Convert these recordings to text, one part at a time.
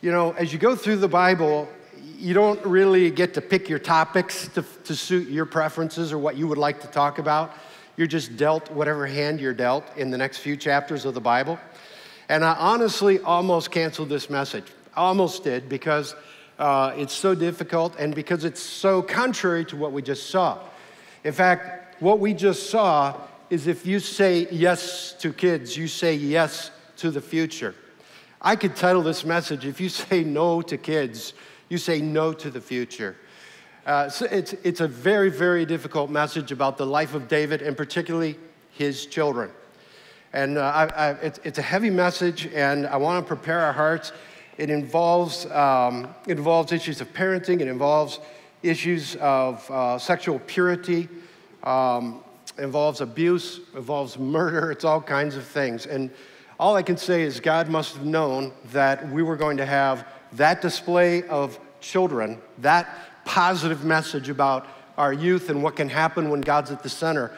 You know, as you go through the Bible, you don't really get to pick your topics to suit your preferences or what you would like to talk about. You're just dealt whatever hand you're dealt in the next few chapters of the Bible. And I honestly almost canceled this message. I almost did because it's so difficult and because it's so contrary to what we just saw. In fact, what we just saw is if you say yes to kids, you say yes to the future. I could title this message, if you say no to kids, you say no to the future. So it's a very, very difficult message about the life of David and particularly his children. And it's a heavy message, and I want to prepare our hearts. It involves issues of parenting. It involves issues of sexual purity. Involves abuse. Involves murder. It's all kinds of things. And all I can say is God must have known that we were going to have that display of children, that positive message about our youth and what can happen when God's at the center,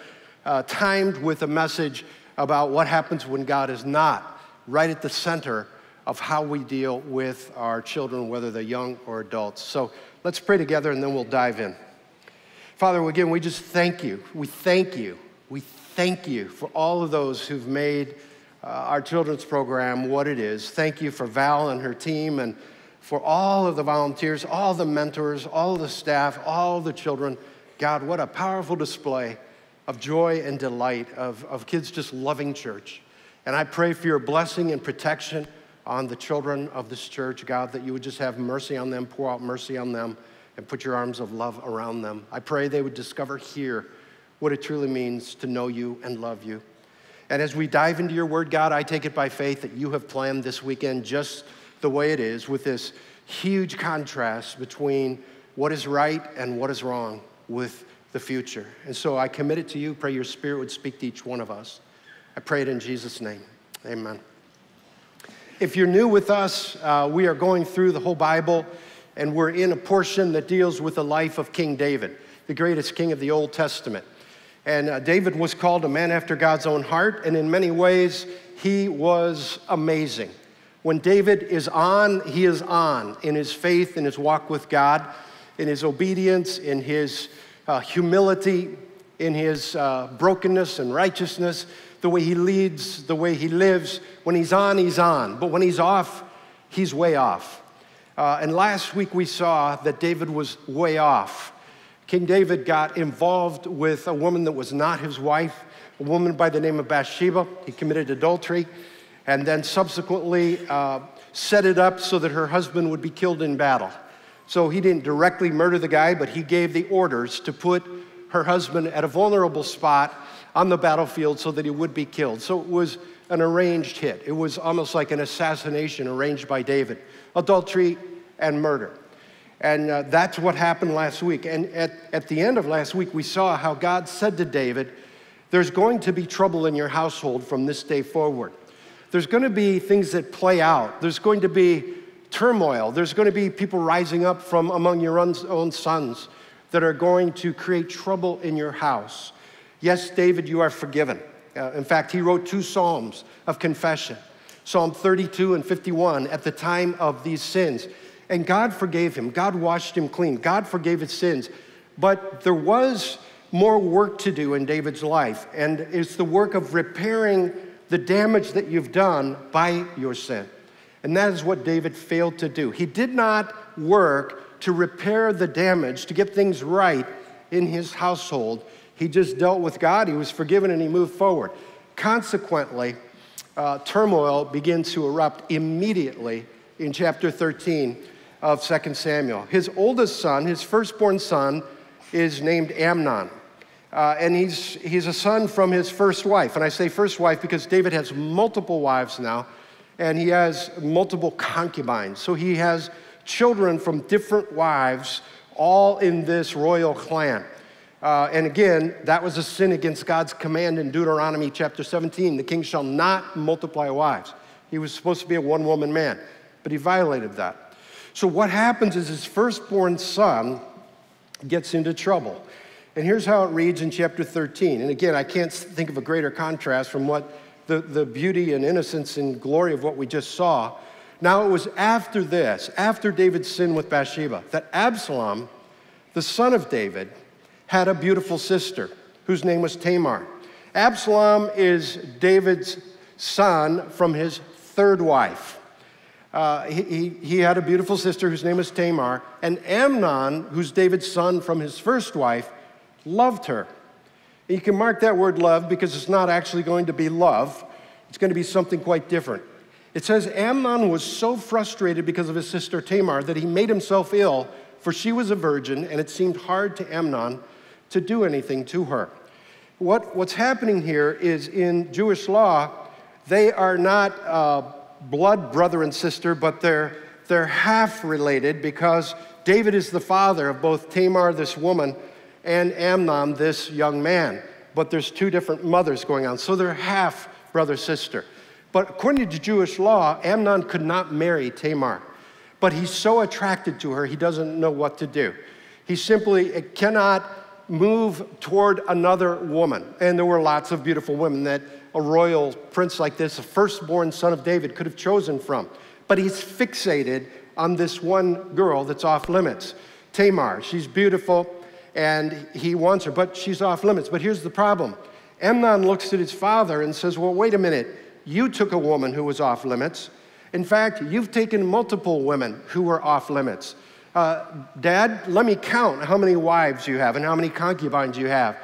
timed with a message about what happens when God is not, right at the center of how we deal with our children, whether they're young or adults. So let's pray together and then we'll dive in. Father, again, we just thank you. We thank you. We thank you for all of those who've made our children's program what it is. Thank you for Val and her team and for all of the volunteers, all the mentors, all the staff, all the children. God, what a powerful display of joy and delight of kids just loving church. And I pray for your blessing and protection on the children of this church, God, that you would just have mercy on them, pour out mercy on them, and put your arms of love around them. I pray they would discover here what it truly means to know you and love you. And as we dive into your word, God, I take it by faith that you have planned this weekend just the way it is, with this huge contrast between what is right and what is wrong with the future. And so I commit it to you. Pray your Spirit would speak to each one of us. I pray it in Jesus' name. Amen. If you're new with us, we are going through the whole Bible, and we're in a portion that deals with the life of King David, the greatest king of the Old Testament. And David was called a man after God's own heart, and in many ways, he was amazing. When David is on, he is on in his faith, in his walk with God, in his obedience, in his humility, in his brokenness and righteousness, the way he leads, the way he lives. When he's on, he's on. But when he's off, he's way off. And last week we saw that David was way off. King David got involved with a woman that was not his wife, a woman by the name of Bathsheba. He committed adultery and then subsequently set it up so that her husband would be killed in battle. So he didn't directly murder the guy, but he gave the orders to put her husband at a vulnerable spot on the battlefield so that he would be killed. So it was an arranged hit. It was almost like an assassination arranged by David. Adultery and murder. And that's what happened last week. And at the end of last week, we saw how God said to David, there's going to be trouble in your household from this day forward. There's going to be things that play out. There's going to be turmoil. There's going to be people rising up from among your own sons that are going to create trouble in your house. Yes, David, you are forgiven. In fact, he wrote 2 psalms of confession, Psalm 32 and 51, at the time of these sins. And God forgave him. God washed him clean. God forgave his sins. But there was more work to do in David's life, and it's the work of repairing the damage that you've done by your sin. And that is what David failed to do. He did not work to repair the damage, to get things right in his household. He just dealt with God. He was forgiven, and he moved forward. Consequently, turmoil begins to erupt immediately in chapter 13 of 2 Samuel. His oldest son, his firstborn son, is named Amnon. And he's a son from his first wife. And I say first wife because David has multiple wives now, and he has multiple concubines. So he has children from different wives, all in this royal clan. And again, that was a sin against God's command in Deuteronomy chapter 17. The king shall not multiply wives. He was supposed to be a one-woman man, but he violated that. So what happens is his firstborn son gets into trouble. And here's how it reads in chapter 13. And again, I can't think of a greater contrast from what the beauty and innocence and glory of what we just saw. Now it was after this, after David's sin with Bathsheba, that Absalom, the son of David, had a beautiful sister whose name was Tamar. Absalom is David's son from his third wife. He had a beautiful sister whose name was Tamar, and Amnon, who's David's son from his first wife, loved her. And you can mark that word love because it's not actually going to be love. It's going to be something quite different. It says Amnon was so frustrated because of his sister Tamar that he made himself ill, for she was a virgin, and it seemed hard to Amnon to do anything to her. What's happening here is in Jewish law, they are not blood brother and sister, but they're half related because David is the father of both Tamar, this woman, and Amnon, this young man. But there's two different mothers going on, so they're half brother-sister. But according to Jewish law, Amnon could not marry Tamar. But he's so attracted to her, he doesn't know what to do. He simply cannot move toward another woman. And there were lots of beautiful women that a royal prince like this, a firstborn son of David, could have chosen from. But he's fixated on this one girl that's off limits. Tamar, she's beautiful, and he wants her, but she's off limits. But here's the problem. Amnon looks at his father and says, well, wait a minute. You took a woman who was off limits. In fact, you've taken multiple women who were off limits. Dad, let me count how many wives you have and how many concubines you have.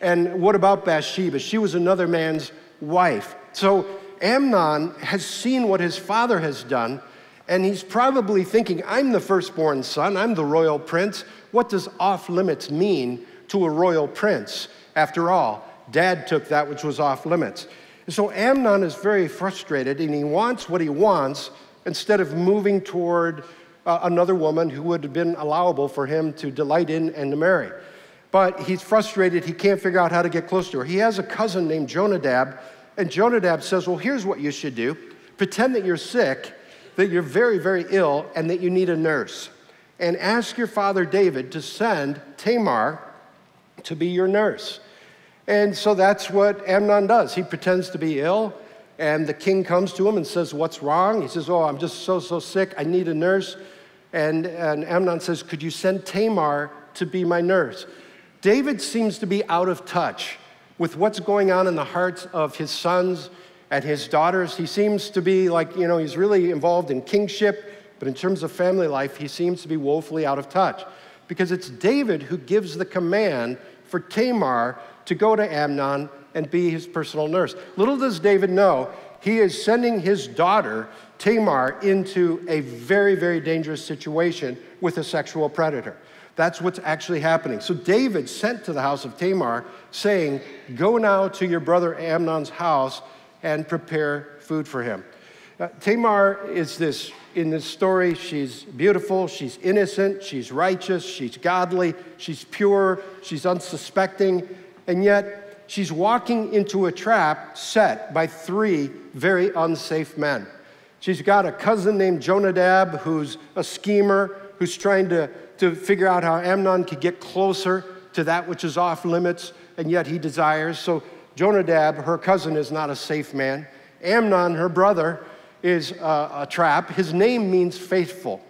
And what about Bathsheba? She was another man's wife. So Amnon has seen what his father has done, and he's probably thinking, I'm the firstborn son, I'm the royal prince. What does off limits mean to a royal prince? After all, Dad took that which was off limits. So Amnon is very frustrated, and he wants what he wants instead of moving toward another woman who would have been allowable for him to delight in and to marry. But he's frustrated. He can't figure out how to get close to her. He has a cousin named Jonadab, and Jonadab says, well, here's what you should do. Pretend that you're sick, that you're very, very ill, and that you need a nurse. And ask your father David to send Tamar to be your nurse. And so that's what Amnon does. He pretends to be ill, and the king comes to him and says, what's wrong? He says, oh, I'm just so sick. I need a nurse. And Amnon says, could you send Tamar to be my nurse? David seems to be out of touch with what's going on in the hearts of his sons and his daughters. He seems to be like, he's really involved in kingship, but in terms of family life, he seems to be woefully out of touch because it's David who gives the command for Tamar to go to Amnon and be his personal nurse. Little does David know, he is sending his daughter, Tamar, into a very, very dangerous situation with a sexual predator. That's what's actually happening. So David sent to the house of Tamar saying, go now to your brother Amnon's house and prepare food for him. Tamar is this, in this story, she's beautiful, she's innocent, she's righteous, she's godly, she's pure, she's unsuspecting, and yet she's walking into a trap set by three very unsafe men. She's got a cousin named Jonadab who's a schemer, who's trying to figure out how Amnon could get closer to that which is off limits and yet he desires. So Jonadab, her cousin, is not a safe man. Amnon, her brother, is a trap. His name means faithful.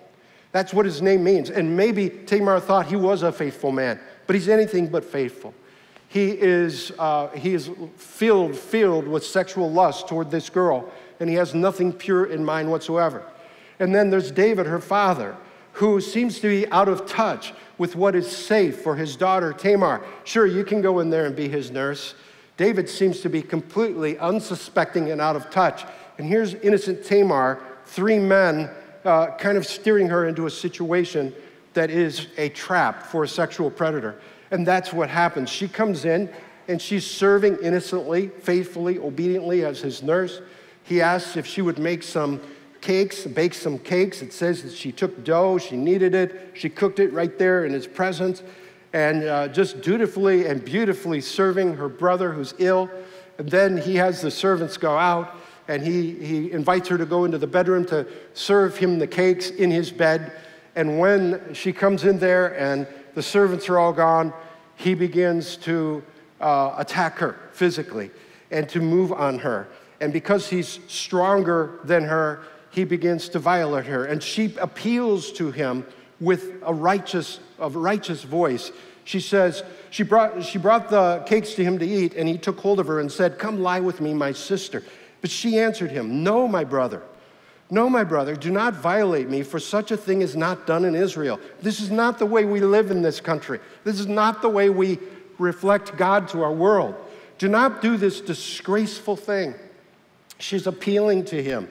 That's what his name means. And maybe Tamar thought he was a faithful man, but he's anything but faithful. He is filled with sexual lust toward this girl, and he has nothing pure in mind whatsoever. And then there's David, her father, who seems to be out of touch with what is safe for his daughter Tamar. Sure, you can go in there and be his nurse. David seems to be completely unsuspecting and out of touch. And here's innocent Tamar, three men kind of steering her into a situation that is a trap for a sexual predator. And that's what happens. She comes in, and she's serving innocently, faithfully, obediently as his nurse. He asks if she would make some cakes, bake some cakes. It says that she took dough, she kneaded it, she cooked it right there in his presence, and just dutifully and beautifully serving her brother who's ill. And then he has the servants go out, and he invites her to go into the bedroom to serve him the cakes in his bed. And when she comes in there and the servants are all gone, he begins to attack her physically and to move on her. And because he's stronger than her, he begins to violate her. And she appeals to him with a righteous voice. She says, she brought the cakes to him to eat, and he took hold of her and said, "Come lie with me, my sister." But she answered him, "No, my brother. No, my brother, do not violate me, for such a thing is not done in Israel. This is not the way we live in this country. This is not the way we reflect God to our world. Do not do this disgraceful thing." She's appealing to him.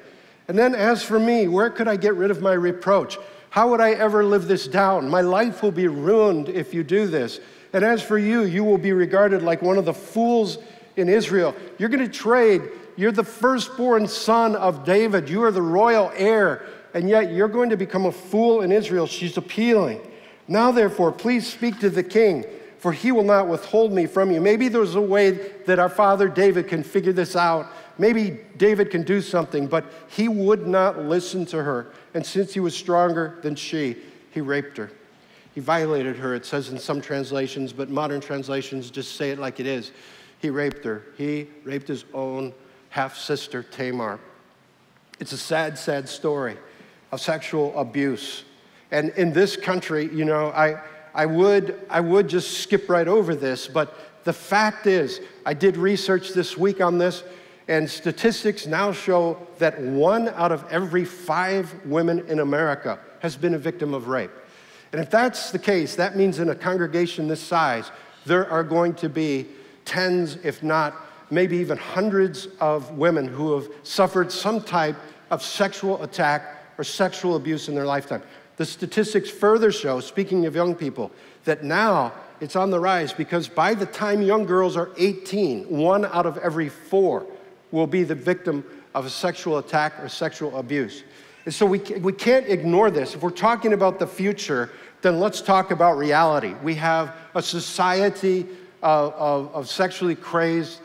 And then, as for me, where could I get rid of my reproach? How would I ever live this down? My life will be ruined if you do this. And as for you, you will be regarded like one of the fools in Israel. You're going to trade. You're the firstborn son of David. You are the royal heir. And yet you're going to become a fool in Israel. She's appealing. Now, therefore, please speak to the king, for he will not withhold me from you. Maybe there's a way that our father David can figure this out. Maybe David can do something, but he would not listen to her. And since he was stronger than she, he raped her. He violated her, it says in some translations, but modern translations just say it like it is. He raped her. He raped his own half-sister, Tamar. It's a sad, sad story of sexual abuse. And in this country, you know, I would just skip right over this, but the fact is, I did research this week on this, and statistics now show that 1 out of every 5 women in America has been a victim of rape. And if that's the case, that means in a congregation this size, there are going to be tens, if not maybe even hundreds of women who have suffered some type of sexual attack or sexual abuse in their lifetime. The statistics further show, speaking of young people, that now it's on the rise because by the time young girls are 18, 1 out of every 4 will be the victim of a sexual attack or sexual abuse. And so we can't ignore this. If we're talking about the future, then let's talk about reality. We have a society of sexually crazed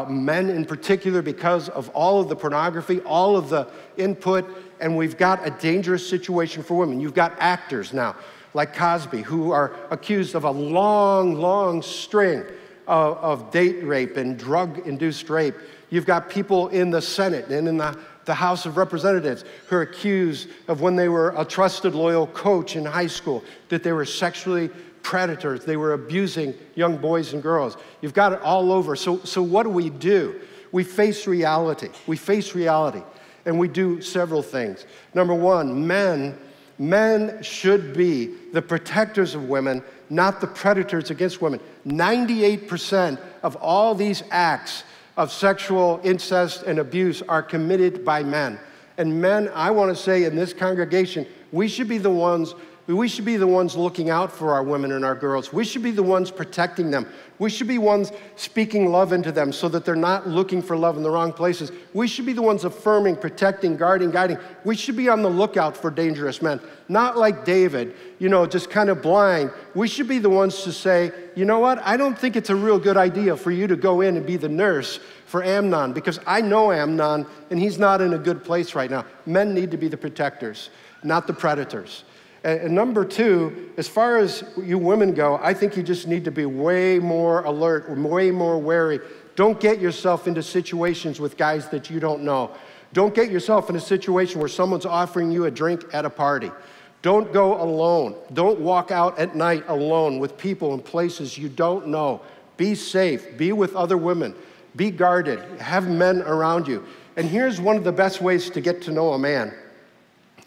men in particular because of all of the pornography, all of the input, and we've got a dangerous situation for women. You've got actors now, like Cosby, who are accused of a long, long string of date rape and drug-induced rape. You've got people in the Senate and in the House of Representatives who are accused of when they were a trusted, loyal coach in high school, that they were sexually predators. They were abusing young boys and girls. You've got it all over. So what do? We face reality. We face reality. And we do several things. Number one, men should be the protectors of women, not the predators against women. 98% of all these acts of sexual incest and abuse are committed by men. And men, I want to say in this congregation, we should be the ones looking out for our women and our girls. We should be the ones protecting them. We should be ones speaking love into them so that they're not looking for love in the wrong places. We should be the ones affirming, protecting, guarding, guiding. We should be on the lookout for dangerous men. Not like David, just kind of blind. We should be the ones to say, you know what? I don't think it's a real good idea for you to go in and be the nurse for Amnon because I know Amnon and he's not in a good place right now. Men need to be the protectors, not the predators. And number two, as far as you women go, I think you just need to be way more alert, way more wary. Don't get yourself into situations with guys that you don't know. Don't get yourself in a situation where someone's offering you a drink at a party. Don't go alone. Don't walk out at night alone with people in places you don't know. Be safe. Be with other women. Be guarded. Have men around you. And here's one of the best ways to get to know a man.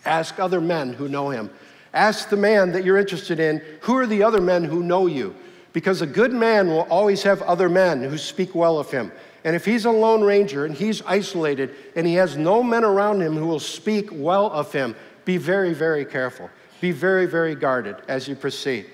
Ask other men who know him. Ask the man that you're interested in, who are the other men who know you? Because a good man will always have other men who speak well of him. And if he's a lone ranger and he's isolated and he has no men around him who will speak well of him, be very, very careful. Be very, very guarded as you proceed.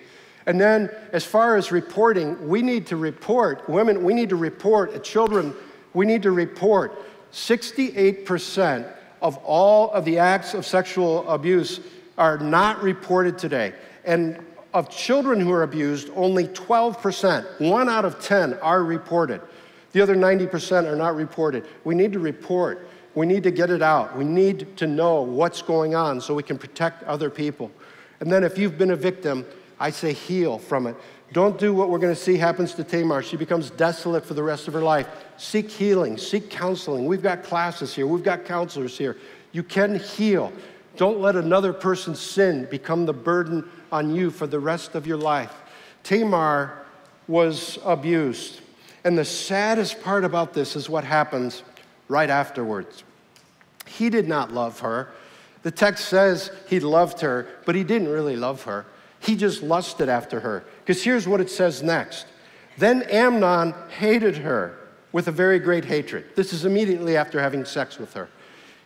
And then as far as reporting, we need to report. Women, we need to report. Children, we need to report. 68% of all of the acts of sexual abuse are not reported today. And of children who are abused, only 12%, 1 out of 10 are reported. The other 90% are not reported. We need to report. We need to get it out. We need to know what's going on so we can protect other people. And then if you've been a victim, I say heal from it. Don't do what we're going to see happens to Tamar. She becomes desolate for the rest of her life. Seek healing. Seek counseling. We've got classes here. We've got counselors here. You can heal. Don't let another person's sin become the burden on you for the rest of your life. Tamar was abused. And the saddest part about this is what happens right afterwards. He did not love her. The text says he loved her, but he didn't really love her. He just lusted after her. Because here's what it says next. Then Amnon hated her with a very great hatred. This is immediately after having sex with her.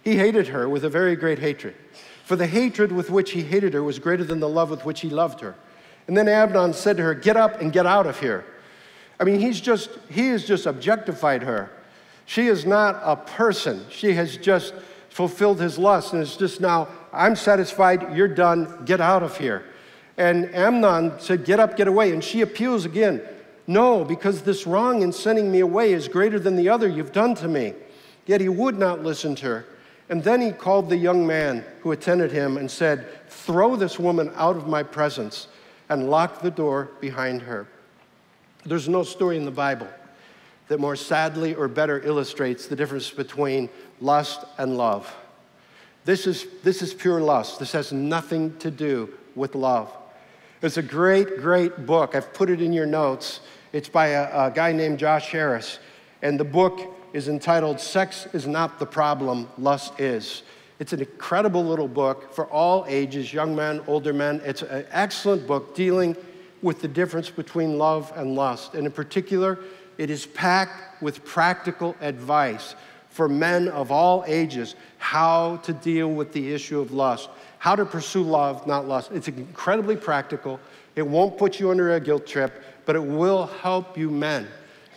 He hated her with a very great hatred. For the hatred with which he hated her was greater than the love with which he loved her. And then Amnon said to her, "Get up and get out of here." I mean, he has just objectified her. She is not a person. She has just fulfilled his lust, and it's just now, "I'm satisfied, you're done, get out of here." And Amnon said, "Get up, get away." And she appeals again, "No, because this wrong in sending me away is greater than the other you've done to me." Yet he would not listen to her. And then he called the young man who attended him and said, "Throw this woman out of my presence," and lock the door behind her. There's no story in the Bible that more sadly or better illustrates the difference between lust and love. This is pure lust. This has nothing to do with love. It's a great, great book. I've put it in your notes. It's by a guy named Josh Harris. And the book is entitled, "Sex is Not the Problem, Lust Is." It's an incredible little book for all ages, young men, older men. It's an excellent book dealing with the difference between love and lust. And in particular, it is packed with practical advice for men of all ages, how to deal with the issue of lust, how to pursue love, not lust. It's incredibly practical. It won't put you under a guilt trip, but it will help you men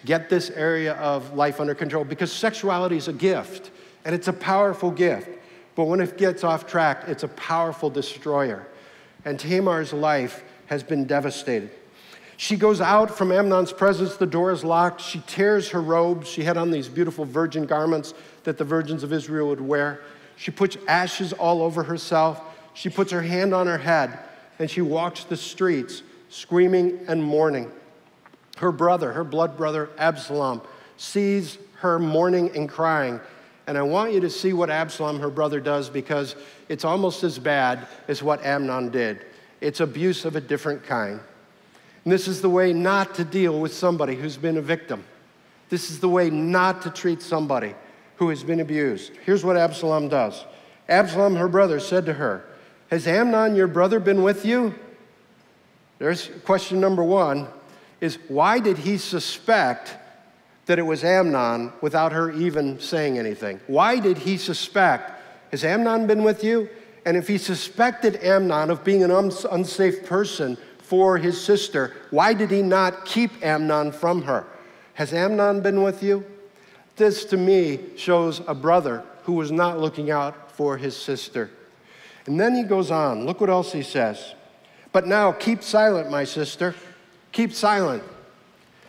get this area of life under control, because sexuality is a gift, and it's a powerful gift. But when it gets off track, it's a powerful destroyer. And Tamar's life has been devastated. She goes out from Amnon's presence. The door is locked. She tears her robes. She had on these beautiful virgin garments that the virgins of Israel would wear. She puts ashes all over herself. She puts her hand on her head, and she walks the streets screaming and mourning. Her brother, her blood brother, Absalom, sees her mourning and crying. And I want you to see what Absalom, her brother, does, because it's almost as bad as what Amnon did. It's abuse of a different kind. And this is the way not to deal with somebody who's been a victim. This is the way not to treat somebody who has been abused. Here's what Absalom does. Absalom, her brother, said to her, "Has Amnon, your brother, been with you?" There's question number one, is why did he suspect that it was Amnon without her even saying anything? Why did he suspect, has Amnon been with you? And if he suspected Amnon of being an unsafe person for his sister, why did he not keep Amnon from her? Has Amnon been with you? This, to me, shows a brother who was not looking out for his sister. And then he goes on. Look what else he says. "But now keep silent, my sister. Keep silent."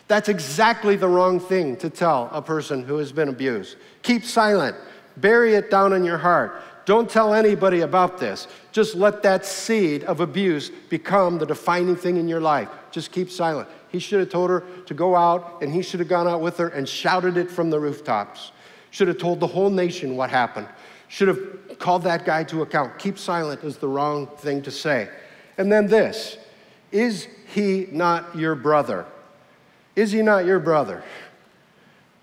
That's exactly the wrong thing to tell a person who has been abused. Keep silent. Bury it down in your heart. Don't tell anybody about this. Just let that seed of abuse become the defining thing in your life. Just keep silent. He should have told her to go out, and he should have gone out with her and shouted it from the rooftops. Should have told the whole nation what happened. Should have called that guy to account. Keep silent is the wrong thing to say. And then this, is he not your brother? Is he not your brother?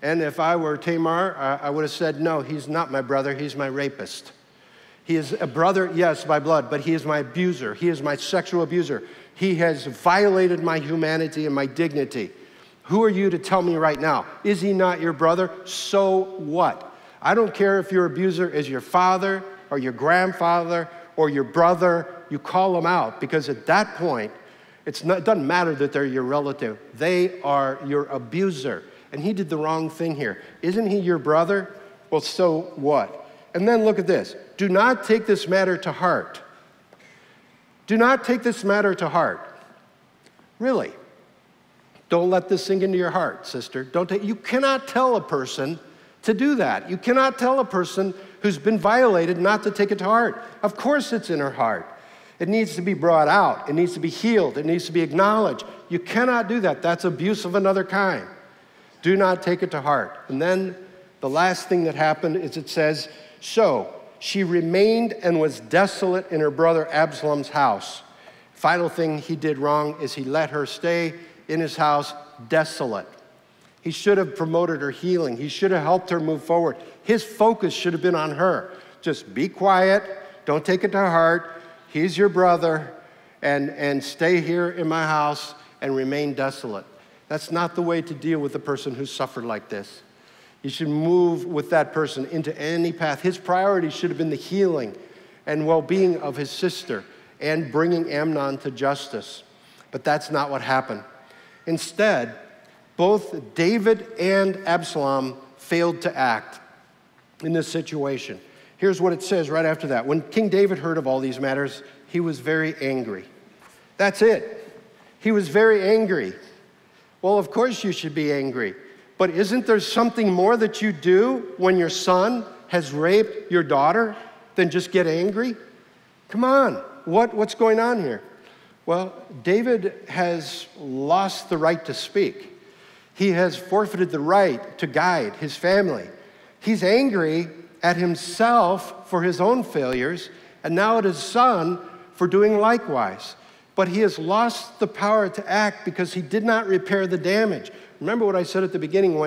And if I were Tamar, I would have said, no, he's not my brother, he's my rapist. He is a brother, yes, by blood, but he is my abuser. He is my sexual abuser. He has violated my humanity and my dignity. Who are you to tell me right now? Is he not your brother? So what? I don't care if your abuser is your father or your grandfather or your brother. You call them out, because at that point, it doesn't matter that they're your relative. They are your abuser. And he did the wrong thing here. Isn't he your brother? Well, so what? And then look at this. Do not take this matter to heart. Do not take this matter to heart. Really. Don't let this sink into your heart, sister. You cannot tell a person to do that. You cannot tell a person who's been violated not to take it to heart. Of course it's in her heart. It needs to be brought out. It needs to be healed. It needs to be acknowledged. You cannot do that. That's abuse of another kind. Do not take it to heart. And then the last thing that happened is it says, so she remained and was desolate in her brother Absalom's house. Final thing he did wrong is he let her stay in his house desolate. He should have promoted her healing. He should have helped her move forward. His focus should have been on her. Just be quiet. Don't take it to heart. He's your brother. And stay here in my house and remain desolate. That's not the way to deal with a person who suffered like this. You should move with that person into any path. His priority should have been the healing and well-being of his sister and bringing Amnon to justice. But that's not what happened. Instead, both David and Absalom failed to act in this situation. Here's what it says right after that. When King David heard of all these matters, he was very angry. That's it. He was very angry. Well, of course you should be angry. But isn't there something more that you do when your son has raped your daughter than just get angry? Come on, what's going on here? Well, David has lost the right to speak. He has forfeited the right to guide his family. He's angry at himself for his own failures, and now at his son for doing likewise. But he has lost the power to act because he did not repair the damage. Remember what I said at the beginning,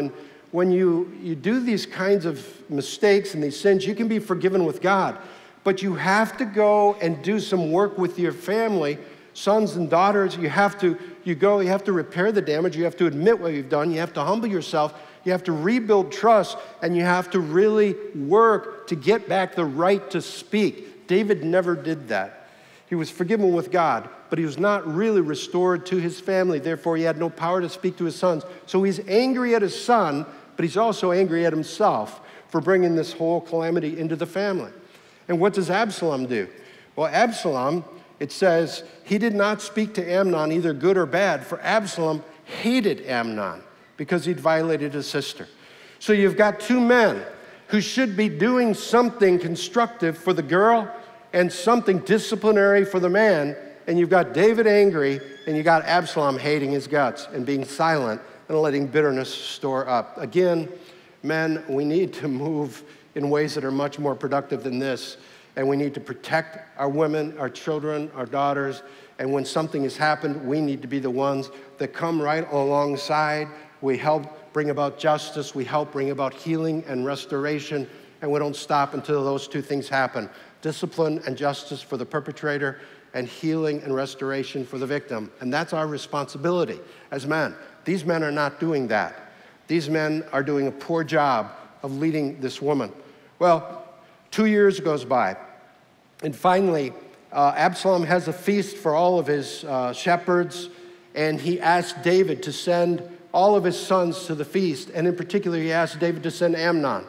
when you do these kinds of mistakes and these sins, you can be forgiven with God. But you have to go and do some work with your family, sons and daughters. You have to repair the damage. You have to admit what you've done. You have to humble yourself. You have to rebuild trust, and you have to really work to get back the right to speak. David never did that. He was forgiven with God, but he was not really restored to his family. Therefore, he had no power to speak to his sons. So he's angry at his son, but he's also angry at himself for bringing this whole calamity into the family. And what does Absalom do? Well, Absalom, it says, he did not speak to Amnon either good or bad, for Absalom hated Amnon because he'd violated his sister. So you've got two men who should be doing something constructive for the girl and something disciplinary for the man, and you've got David angry, and you got Absalom hating his guts and being silent and letting bitterness store up. Again, men, we need to move in ways that are much more productive than this, and we need to protect our women, our children, our daughters, and when something has happened, we need to be the ones that come right alongside. We help bring about justice, we help bring about healing and restoration, and we don't stop until those two things happen. Discipline and justice for the perpetrator, and healing and restoration for the victim. And that's our responsibility as men. These men are not doing that. These men are doing a poor job of leading this woman. Well, 2 years goes by, and finally, Absalom has a feast for all of his shepherds, and he asked David to send all of his sons to the feast, and in particular, he asked David to send Amnon.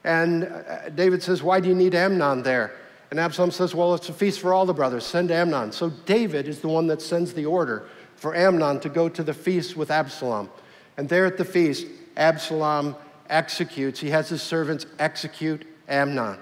And David says, why do you need Amnon there? And Absalom says, well, it's a feast for all the brothers. Send Amnon. So David is the one that sends the order for Amnon to go to the feast with Absalom. And there at the feast, Absalom executes. He has his servants execute Amnon.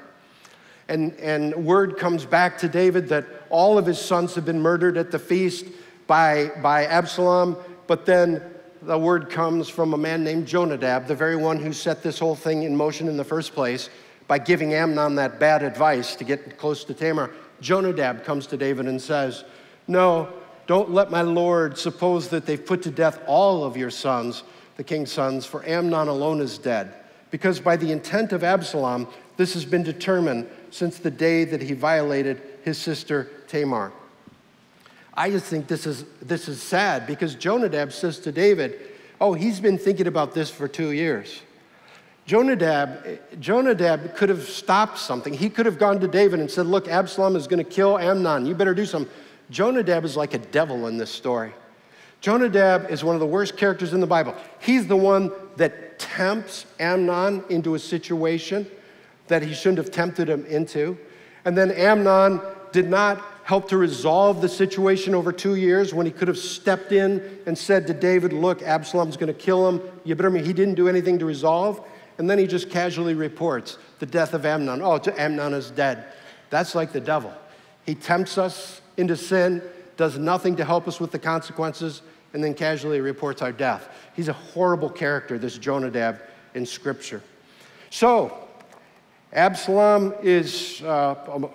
And word comes back to David that all of his sons have been murdered at the feast by Absalom. But then the word comes from a man named Jonadab, the very one who set this whole thing in motion in the first place, by giving Amnon that bad advice to get close to Tamar. Jonadab comes to David and says, no, don't let my lord suppose that they've put to death all of your sons, the king's sons, for Amnon alone is dead. Because by the intent of Absalom, this has been determined since the day that he violated his sister Tamar. I just think this is sad, because Jonadab says to David, oh, he's been thinking about this for 2 years. Jonadab could have stopped something. He could have gone to David and said, look, Absalom is going to kill Amnon. You better do something. Jonadab is like a devil in this story. Jonadab is one of the worst characters in the Bible. He's the one that tempts Amnon into a situation that he shouldn't have tempted him into. And then Amnon did not help to resolve the situation over 2 years when he could have stepped in and said to David, look, Absalom's going to kill him. You better, he didn't do anything to resolve. And then he just casually reports the death of Amnon. Oh, Amnon is dead. That's like the devil. He tempts us into sin, does nothing to help us with the consequences, and then casually reports our death. He's a horrible character, this Jonadab in Scripture. So, Absalom is,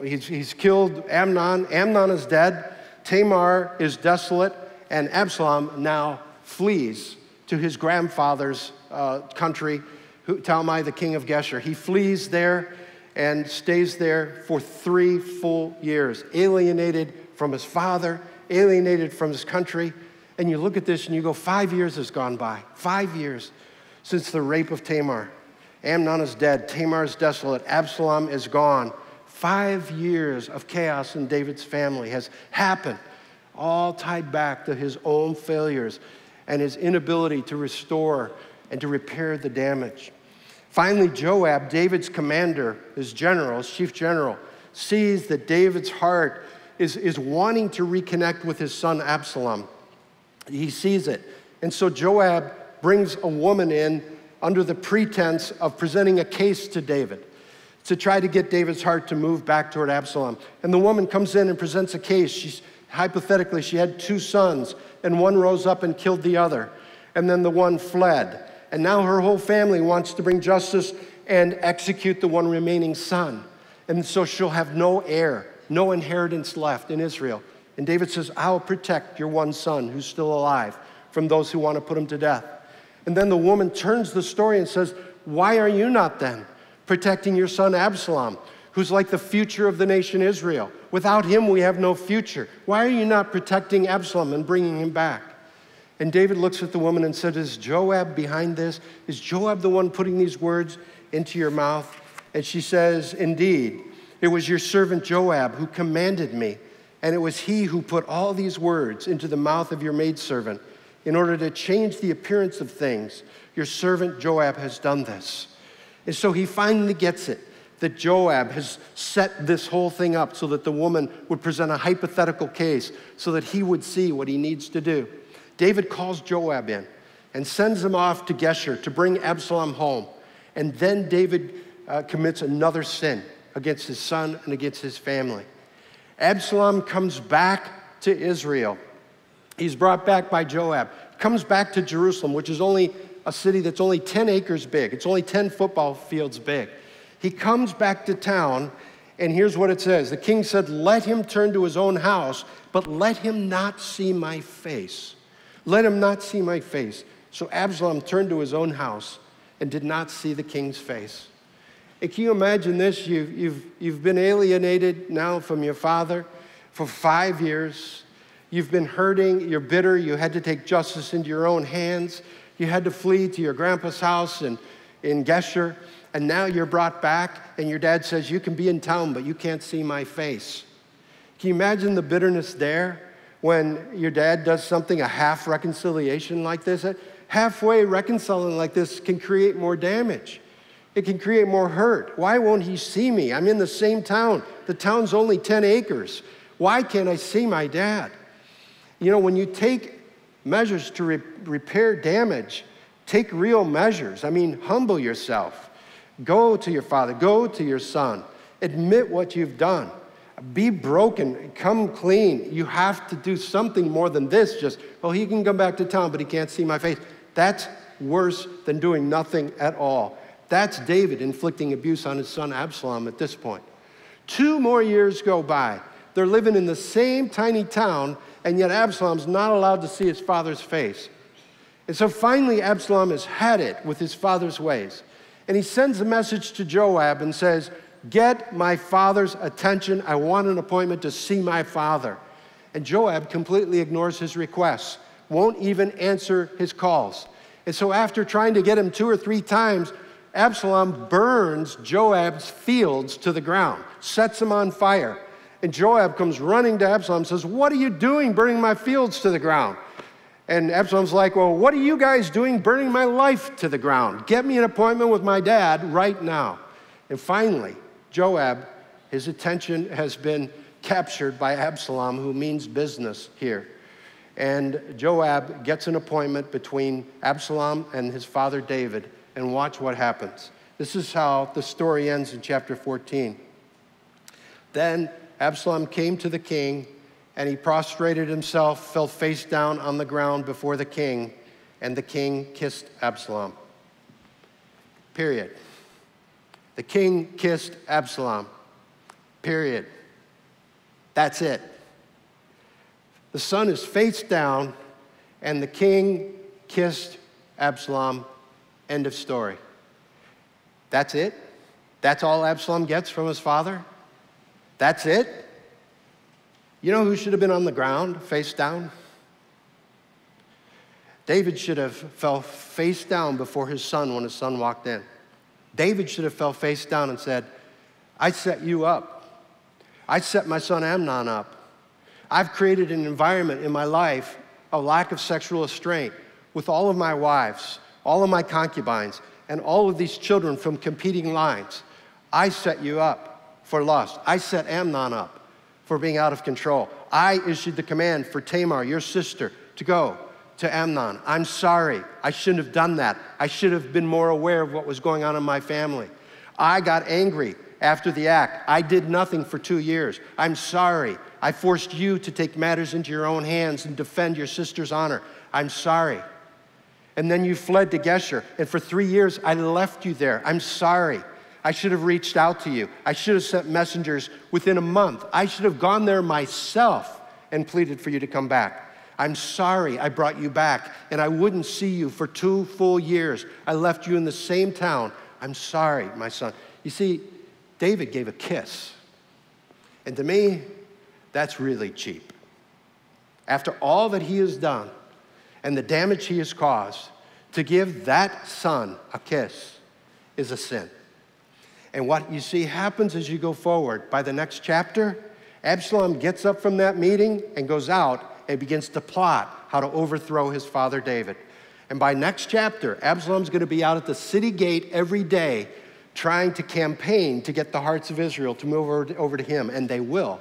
he's killed Amnon. Amnon is dead. Tamar is desolate. And Absalom now flees to his grandfather's country, Talmai, the king of Geshur. He flees there and stays there for 3 full years, alienated from his father, alienated from his country. And you look at this and you go, 5 years has gone by. 5 years since the rape of Tamar. Amnon is dead. Tamar is desolate. Absalom is gone. 5 years of chaos in David's family has happened, all tied back to his own failures and his inability to restore and to repair the damage. Finally, Joab, David's commander, his general, his chief general, sees that David's heart is wanting to reconnect with his son Absalom. He sees it. And so Joab brings a woman in under the pretense of presenting a case to David to try to get David's heart to move back toward Absalom. And the woman comes in and presents a case. Hypothetically, she had 2 sons, and one rose up and killed the other, and then the one fled. And now her whole family wants to bring justice and execute the one remaining son. And so she'll have no heir, no inheritance left in Israel. And David says, I'll protect your one son who's still alive from those who want to put him to death. And then the woman turns the story and says, why are you not then protecting your son Absalom, who's like the future of the nation Israel? Without him, we have no future. Why are you not protecting Absalom and bringing him back? And David looks at the woman and said, is Joab behind this? Is Joab the one putting these words into your mouth? And she says, indeed, it was your servant Joab who commanded me, and it was he who put all these words into the mouth of your maidservant in order to change the appearance of things. Your servant Joab has done this. And so he finally gets it, that Joab has set this whole thing up so that the woman would present a hypothetical case so that he would see what he needs to do. David calls Joab in and sends him off to Geshur to bring Absalom home. And then David commits another sin against his son and against his family. Absalom comes back to Israel. He's brought back by Joab. Comes back to Jerusalem, which is only a city that's only 10 acres big. It's only 10 football fields big. He comes back to town, and here's what it says. The king said, let him turn to his own house, but let him not see my face. Let him not see my face. So Absalom turned to his own house and did not see the king's face. And can you imagine this? You've been alienated now from your father for 5 years. You've been hurting, you're bitter, you had to take justice into your own hands. You had to flee to your grandpa's house in Geshur, and now you're brought back, and your dad says, you can be in town, but you can't see my face. Can you imagine the bitterness there when your dad does something, a half reconciliation like this? Halfway reconciling like this can create more damage. It can create more hurt. Why won't he see me? I'm in the same town. The town's only 10 acres. Why can't I see my dad? You know, when you take measures to repair damage, take real measures. I mean, humble yourself. Go to your father. Go to your son. Admit what you've done. Be broken. Come clean. You have to do something more than this. Just, well, he can come back to town, but he can't see my face. That's worse than doing nothing at all. That's David inflicting abuse on his son Absalom at this point. 2 more years go by. They're living in the same tiny town, and yet Absalom's not allowed to see his father's face. And so finally, Absalom has had it with his father's ways. And he sends a message to Joab and says, get my father's attention. I want an appointment to see my father. And Joab completely ignores his requests, won't even answer his calls. And so after trying to get him 2 or 3 times, Absalom burns Joab's fields to the ground, sets them on fire. And Joab comes running to Absalom and says, what are you doing burning my fields to the ground? And Absalom's like, well, what are you guys doing burning my life to the ground? Get me an appointment with my dad right now. And finally, Joab, his attention has been captured by Absalom, who means business here. And Joab gets an appointment between Absalom and his father David, and watch what happens. This is how the story ends in chapter 14. Then Absalom came to the king, and he prostrated himself, fell face down on the ground before the king, and the king kissed Absalom. Period. The king kissed Absalom. Period. That's it. The son is face down, and the king kissed Absalom. End of story. That's it? That's all Absalom gets from his father? That's it? You know who should have been on the ground, face down? David should have fell face down before his son when his son walked in. David should have fell face down and said, I set you up. I set my son Amnon up. I've created an environment in my life of lack of sexual restraint with all of my wives, all of my concubines, and all of these children from competing lines. I set you up for lust. I set Amnon up for being out of control. I issued the command for Tamar, your sister, to go to Amnon. I'm sorry. I shouldn't have done that. I should have been more aware of what was going on in my family. I got angry after the act. I did nothing for 2 years. I'm sorry. I forced you to take matters into your own hands and defend your sister's honor. I'm sorry. And then you fled to Geshur, and for 3 years, I left you there. I'm sorry. I should have reached out to you. I should have sent messengers within a month. I should have gone there myself and pleaded for you to come back. I'm sorry I brought you back, and I wouldn't see you for 2 full years. I left you in the same town. I'm sorry, my son. You see, David gave a kiss. And to me, that's really cheap. After all that he has done and the damage he has caused, to give that son a kiss is a sin. And what you see happens as you go forward. By the next chapter, Absalom gets up from that meeting and goes out and begins to plot how to overthrow his father David. And by next chapter, Absalom's going to be out at the city gate every day trying to campaign to get the hearts of Israel to move over to him, and they will.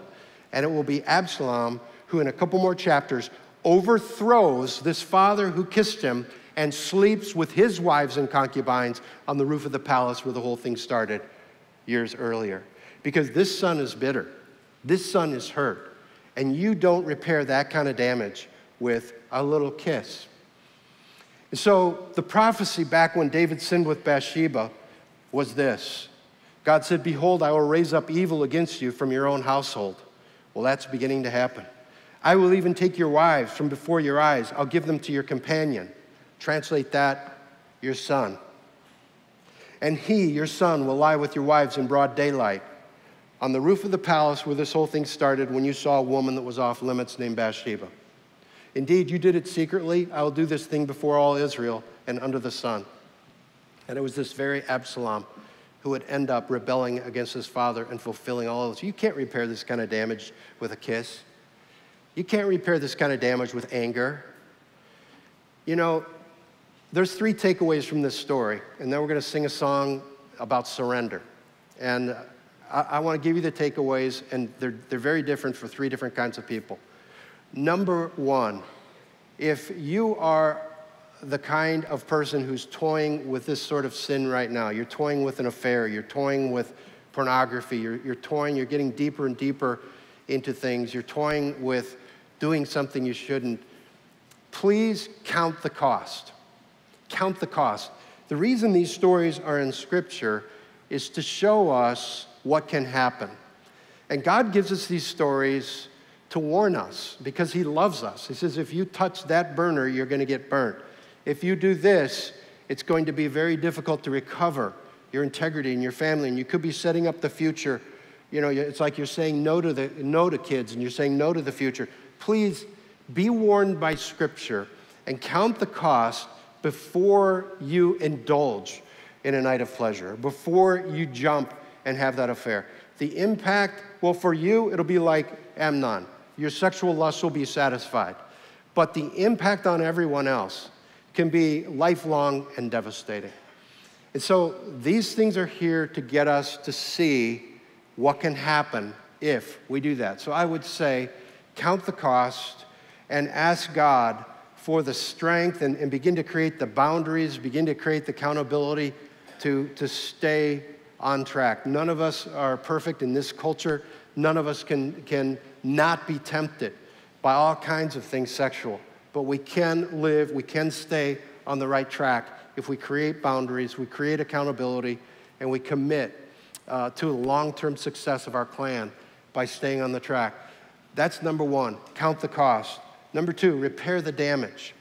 And it will be Absalom who, in a couple more chapters, overthrows this father who kissed him and sleeps with his wives and concubines on the roof of the palace where the whole thing started years earlier. Because this son is bitter. This son is hurt. And you don't repair that kind of damage with a little kiss. And so the prophecy back when David sinned with Bathsheba was this. God said, behold, I will raise up evil against you from your own household. Well, that's beginning to happen. I will even take your wives from before your eyes. I'll give them to your companion. Translate that, your son. And he, your son, will lie with your wives in broad daylight on the roof of the palace where this whole thing started when you saw a woman that was off limits named Bathsheba. Indeed, you did it secretly. I will do this thing before all Israel and under the sun. And it was this very Absalom who would end up rebelling against his father and fulfilling all of this. You can't repair this kind of damage with a kiss. You can't repair this kind of damage with anger. You know, there's 3 takeaways from this story, and then we're going to sing a song about surrender. And I want to give you the takeaways, and they're very different for 3 different kinds of people. Number 1, if you are the kind of person who's toying with this sort of sin right now, you're toying with an affair, you're toying with pornography, you're toying, you're getting deeper and deeper into things, you're toying with doing something you shouldn't, please count the cost. Count the cost. The reason these stories are in Scripture is to show us what can happen. And God gives us these stories to warn us because he loves us. He says, if you touch that burner, you're going to get burnt. If you do this, it's going to be very difficult to recover your integrity and your family, and you could be setting up the future. You know, it's like you're saying no to kids, and you're saying no to the future. Please be warned by Scripture and count the cost before you indulge in a night of pleasure, before you jump and have that affair. The impact, well, for you, it'll be like Amnon. Your sexual lust will be satisfied. But the impact on everyone else can be lifelong and devastating. And so these things are here to get us to see what can happen if we do that. So I would say, count the cost and ask God for the strength and begin to create the boundaries, begin to create the accountability to stay on track. None of us are perfect in this culture. None of us can not be tempted by all kinds of things sexual. But we can live, we can stay on the right track if we create boundaries, we create accountability, and we commit to the long-term success of our clan by staying on the track. That's number one, count the cost. Number two, repair the damage.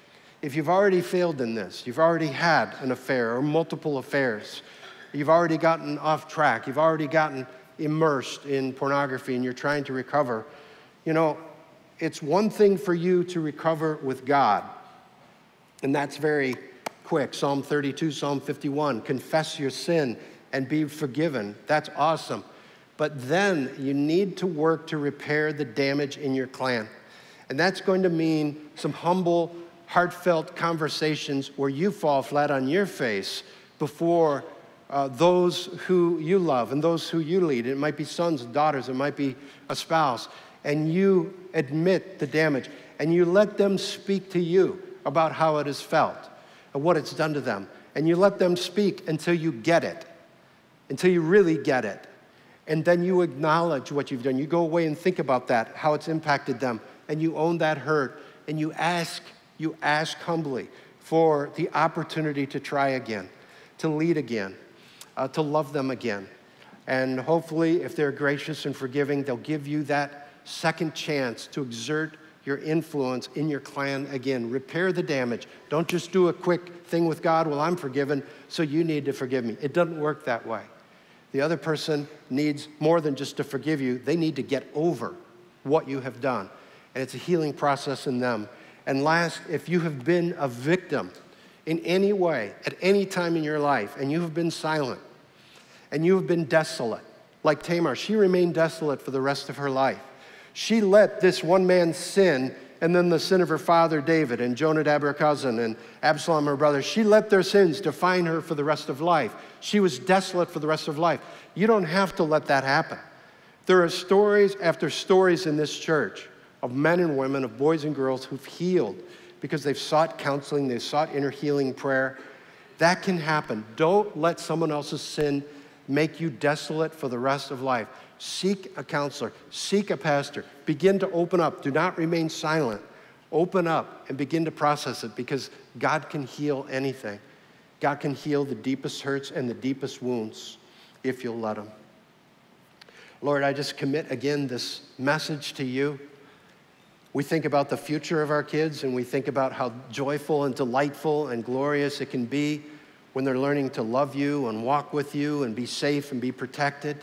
If you've already failed in this, you've already had an affair or multiple affairs, you've already gotten off track, you've already gotten immersed in pornography and you're trying to recover, you know, it's one thing for you to recover with God, and that's very quick. Psalm 32, Psalm 51, confess your sin and be forgiven. That's awesome. But then you need to work to repair the damage in your clan. And that's going to mean some humble, heartfelt conversations where you fall flat on your face before those who you love and those who you lead. It might be sons and daughters, it might be a spouse. And you admit the damage and you let them speak to you about how it has felt and what it's done to them. And you let them speak until you get it, until you really get it. And then you acknowledge what you've done. You go away and think about that, how it's impacted them, and you own that hurt, and you ask humbly for the opportunity to try again, to lead again, to love them again. And hopefully, if they're gracious and forgiving, they'll give you that second chance to exert your influence in your clan again. Repair the damage. Don't just do a quick thing with God, well, I'm forgiven, so you need to forgive me. It doesn't work that way. The other person needs more than just to forgive you. They need to get over what you have done. And it's a healing process in them. And last, if you have been a victim in any way, at any time in your life, and you have been silent, and you have been desolate, like Tamar, she remained desolate for the rest of her life. She let this one man sin, and then the sin of her father David, and Jonadab her cousin, and Absalom her brother, she let their sins define her for the rest of life. She was desolate for the rest of life. You don't have to let that happen. There are stories after stories in this church of men and women, of boys and girls who've healed because they've sought counseling, they've sought inner healing prayer. That can happen. Don't let someone else's sin make you desolate for the rest of life. Seek a counselor, seek a pastor, begin to open up. Do not remain silent. Open up and begin to process it, because God can heal anything. God can heal the deepest hurts and the deepest wounds if you'll let him. Lord, I just commit again this message to you. We think about the future of our kids, and we think about how joyful and delightful and glorious it can be when they're learning to love you and walk with you and be safe and be protected.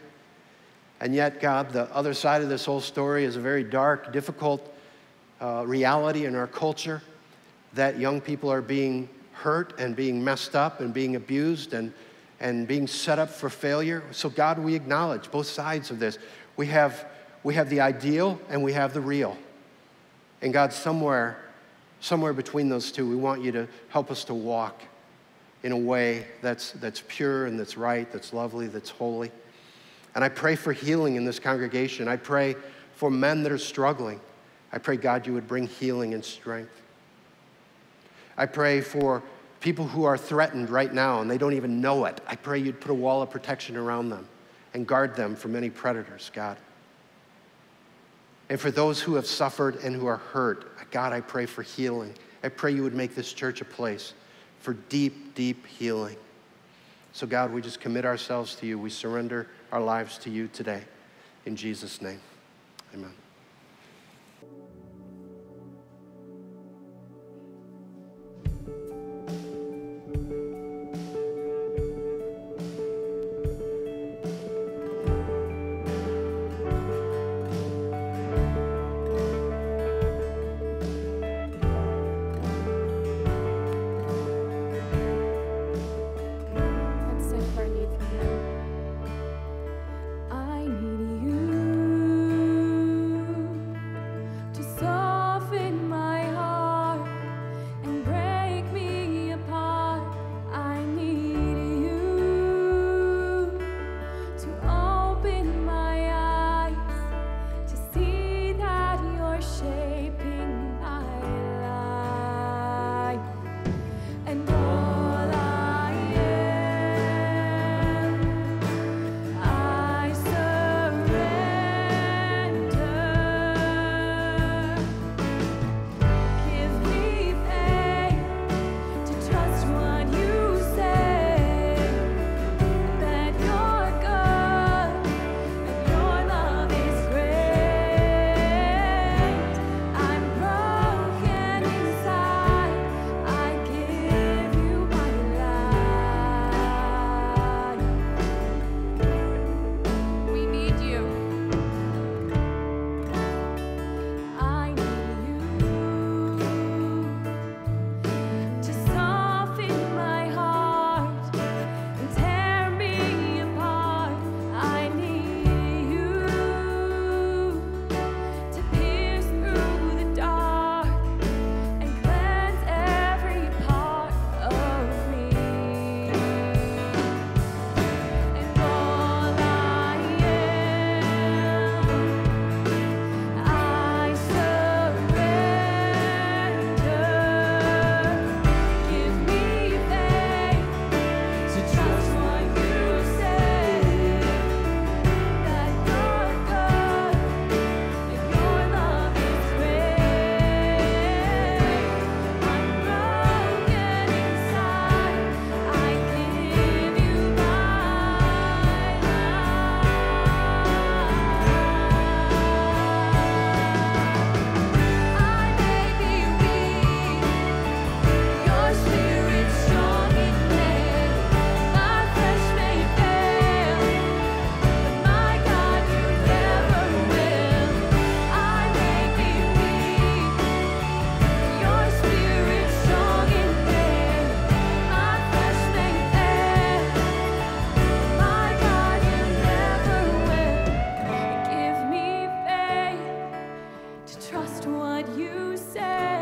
And yet, God, the other side of this whole story is a very dark, difficult reality in our culture, that young people are being hurt and being messed up and being abused and being set up for failure. So God, we acknowledge both sides of this. We have the ideal and we have the real. And God, somewhere between those two, we want you to help us to walk in a way that's pure and that's right, that's lovely, that's holy. And I pray for healing in this congregation. I pray for men that are struggling. I pray, God, you would bring healing and strength. I pray for people who are threatened right now and they don't even know it. I pray you'd put a wall of protection around them and guard them from any predators, God. And for those who have suffered and who are hurt, God, I pray for healing. I pray you would make this church a place for deep, deep healing. So God, we just commit ourselves to you. We surrender our lives to you today. In Jesus' name, amen. what you say.